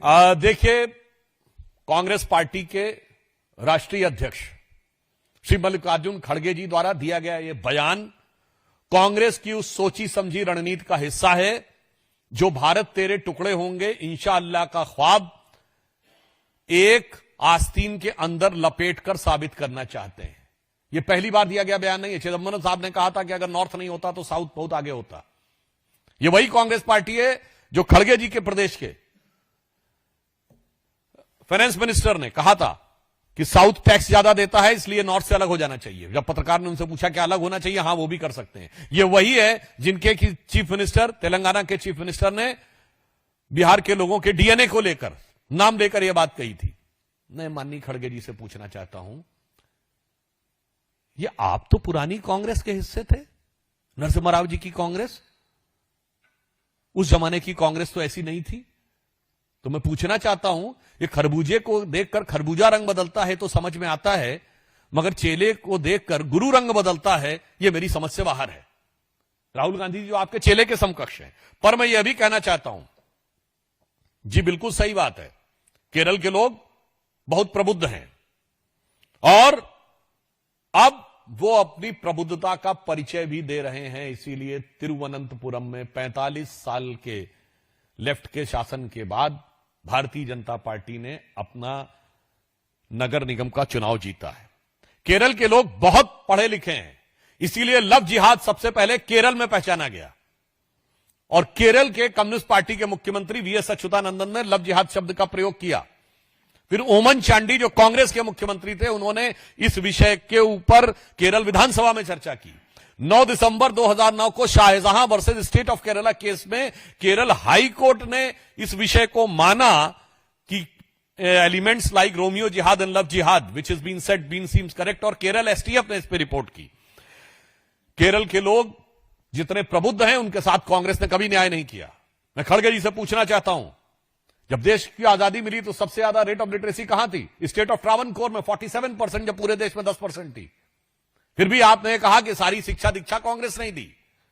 देखिए, कांग्रेस पार्टी के राष्ट्रीय अध्यक्ष श्री मल्लिकार्जुन खड़गे जी द्वारा दिया गया यह बयान कांग्रेस की उस सोची समझी रणनीति का हिस्सा है जो भारत तेरे टुकड़े होंगे इंशाअल्लाह का ख्वाब एक आस्तीन के अंदर लपेटकर साबित करना चाहते हैं। यह पहली बार दिया गया बयान नहीं है। चिदंबरम साहब ने कहा था कि अगर नॉर्थ नहीं होता तो साउथ बहुत आगे होता। यह वही कांग्रेस पार्टी है जो खड़गे जी के प्रदेश के फाइनेंस मिनिस्टर ने कहा था कि साउथ टैक्स ज्यादा देता है इसलिए नॉर्थ से अलग हो जाना चाहिए। जब पत्रकार ने उनसे पूछा कि अलग होना चाहिए, हां वो भी कर सकते हैं। ये वही है जिनके चीफ मिनिस्टर, तेलंगाना के चीफ मिनिस्टर ने बिहार के लोगों के डीएनए को लेकर नाम लेकर यह बात कही थी। मैं माननीय खड़गे जी से पूछना चाहता हूं, ये आप तो पुरानी कांग्रेस के हिस्से थे, नरसिम्हा राव जी की कांग्रेस। उस जमाने की कांग्रेस तो ऐसी नहीं थी। तो मैं पूछना चाहता हूं, ये खरबूजे को देखकर खरबूजा रंग बदलता है तो समझ में आता है, मगर चेले को देखकर गुरु रंग बदलता है, यह मेरी समझ से बाहर है। राहुल गांधी जी जो आपके चेले के समकक्ष हैं, पर मैं यह भी कहना चाहता हूं, जी बिल्कुल सही बात है, केरल के लोग बहुत प्रबुद्ध हैं और अब वो अपनी प्रबुद्धता का परिचय भी दे रहे हैं। इसीलिए तिरुवनंतपुरम में 45 साल के लेफ्ट के शासन के बाद भारतीय जनता पार्टी ने अपना नगर निगम का चुनाव जीता है। केरल के लोग बहुत पढ़े लिखे हैं, इसीलिए लव जिहाद सबसे पहले केरल में पहचाना गया और केरल के कम्युनिस्ट पार्टी के मुख्यमंत्री वीएस अच्युतानंदन ने लव जिहाद शब्द का प्रयोग किया। फिर ओमन चांडी जो कांग्रेस के मुख्यमंत्री थे, उन्होंने इस विषय के ऊपर केरल विधानसभा में चर्चा की। 9 दिसंबर 2009 को Shahjahan versus state of Kerala case में केरल हाई कोर्ट ने इस विषय को माना कि elements like Romeo jihad and love jihad which is been said been seems correct, और केरल एसटीएफ ने इस पर रिपोर्ट की। केरल के लोग जितने प्रबुद्ध हैं उनके साथ कांग्रेस ने कभी न्याय नहीं किया। मैं खड़गे जी से पूछना चाहता हूं, जब देश की आजादी मिली तो सबसे ज्यादा रेट ऑफ लिटरेसी कहां थी? स्टेट ऑफ ट्रावनकोर में 47%, जब पूरे देश में 10% थी। फिर भी आपने कहा कि सारी शिक्षा दीक्षा कांग्रेस नहीं दी।